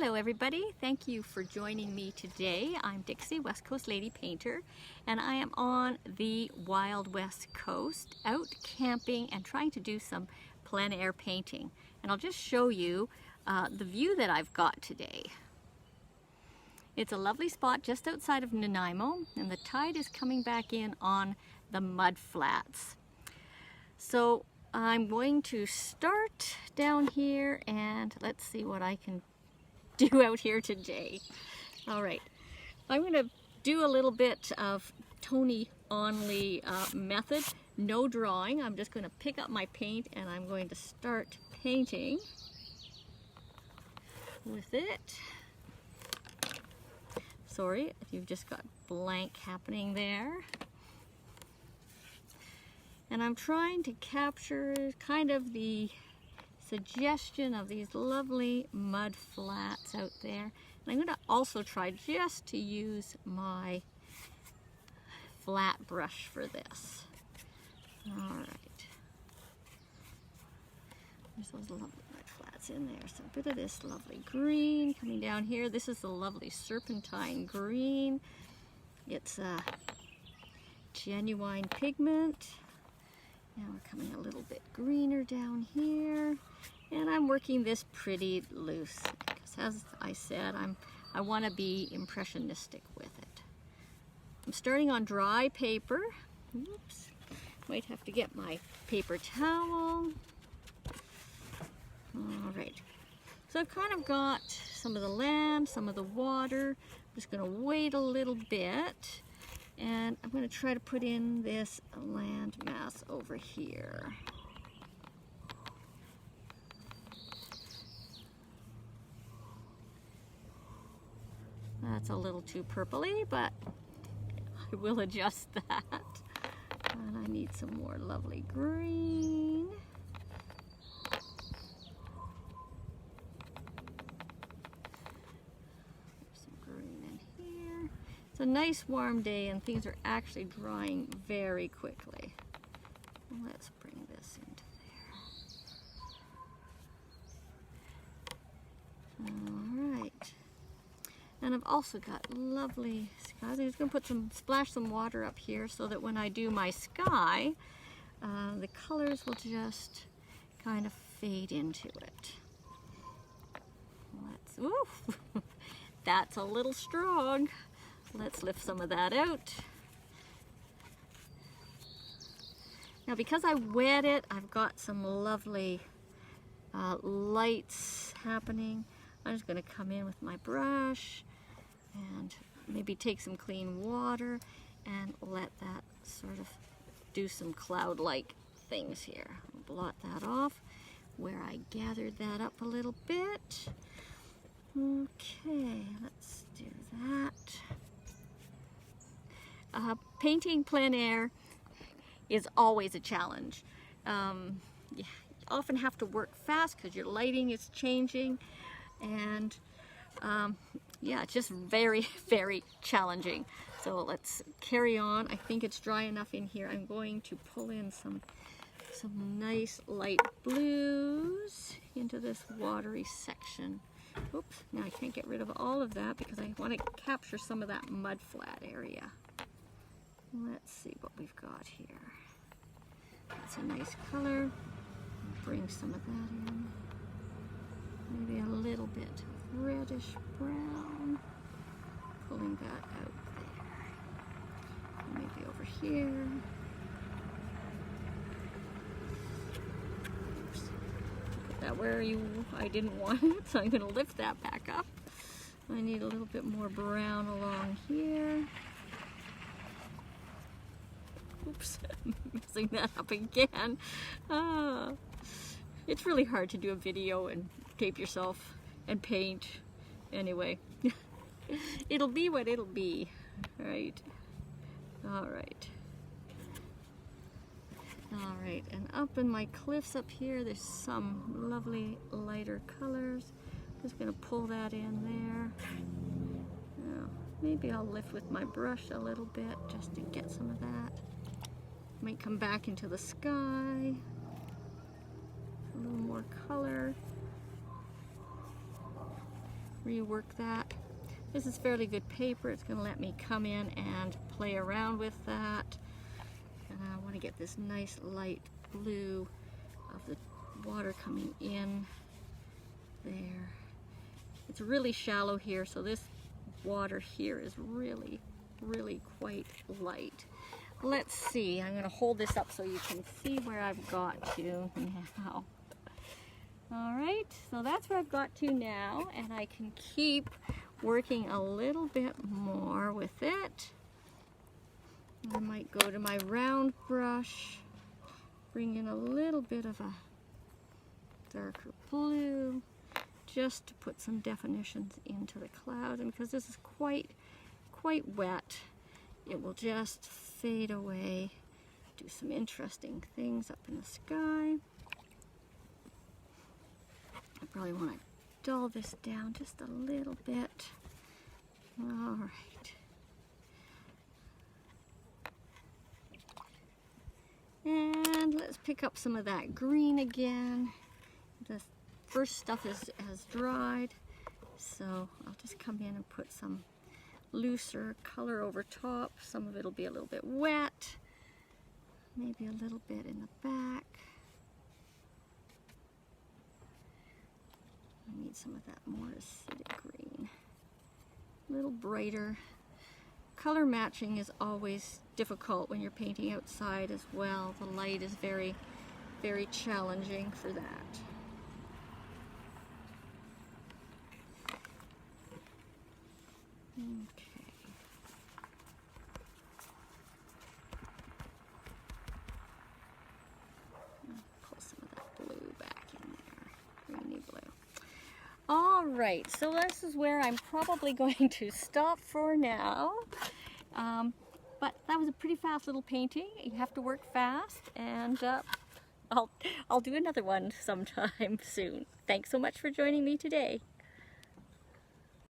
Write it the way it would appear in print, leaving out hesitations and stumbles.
Hello everybody, thank you for joining me today. I'm Dixie, West Coast Lady Painter, and I am on the Wild West Coast, out camping and trying to do some plein air painting. And I'll just show you the view that I've got today. It's a lovely spot just outside of Nanaimo, and the tide is coming back in on the mud flats. So I'm going to start down here and let's see what I can do out here today. All right, I'm going to do a little bit of Tony Onley method, no drawing. I'm just going to pick up my paint and I'm going to start painting with it. Sorry if you've just got blank happening there. And I'm trying to capture kind of the suggestion of these lovely mud flats out there. And I'm going to also try just to use my flat brush for this. All right. There's those lovely mud flats in there. So a bit of this lovely green coming down here. This is the lovely serpentine green. It's a genuine pigment. Now we're coming a little bit greener down here, and I'm working this pretty loose because, as I said, I want to be impressionistic with it. I'm starting on dry paper. Oops, might have to get my paper towel. All right, so I've kind of got some of the land, some of the water. I'm just going to wait a little bit. And I'm going to try to put in this land mass over here. That's a little too purpley, but I will adjust that. And I need some more lovely green. It's a nice warm day and things are actually drying very quickly. Let's bring this into there. All right. And I've also got lovely skies. I'm just going to splash some water up here so that when I do my sky, the colors will just kind of fade into it. Ooh, that's a little strong. Let's lift some of that out. Now, because I wet it, I've got some lovely lights happening. I'm just going to come in with my brush and maybe take some clean water and let that sort of do some cloud-like things here. I'll blot that off where I gathered that up a little bit. Okay, let's do that. Painting plein air is always a challenge. You often have to work fast because your lighting is changing, and yeah, it's just very, very challenging. So let's carry on. I think it's dry enough in here. I'm going to pull in some nice light blues into this watery section. Oops, now I can't get rid of all of that because I want to capture some of that mud flat area. Let's see what we've got here. That's a nice color. Bring some of that in. Maybe a little bit of reddish brown. Pulling that out there. Maybe over here. Oops. Put that where I didn't want it, so I'm going to lift that back up. I need a little bit more brown along here. Oops, messing that up again. It's really hard to do a video and tape yourself and paint. Anyway, it'll be what it'll be, right? All right. All right, and up in my cliffs up here, there's some lovely lighter colors. Just gonna pull that in there. Now, maybe I'll lift with my brush a little bit just to get some of that. Might come back into the sky. A little more color. rework that. This is fairly good paper. It's going to let me come in and play around with that. And I want to get this nice light blue of the water coming in there. It's really shallow here, so this water here is really quite light. Let's see, I'm going to hold this up so you can see where I've got to now. Alright, so that's where I've got to now, and I can keep working a little bit more with it. I might go to my round brush, bring in a little bit of a darker blue, just to put some definitions into the cloud. And because this is quite wet, it will just fade away. Do some interesting things up in the sky. I probably want to dull this down just a little bit. All right. And let's pick up some of that green again. The first stuff has dried, so I'll just come in and put some looser color over top. Some of it will be a little bit wet, maybe a little bit in the back. I need some of that more acidic green, a little brighter. Color matching is always difficult when you're painting outside as well. The light is very challenging for that. Okay. Pull some of that blue back in there, greeny blue. All right, so this is where I'm probably going to stop for now. But that was a pretty fast little painting. You have to work fast, and I'll do another one sometime soon. Thanks so much for joining me today.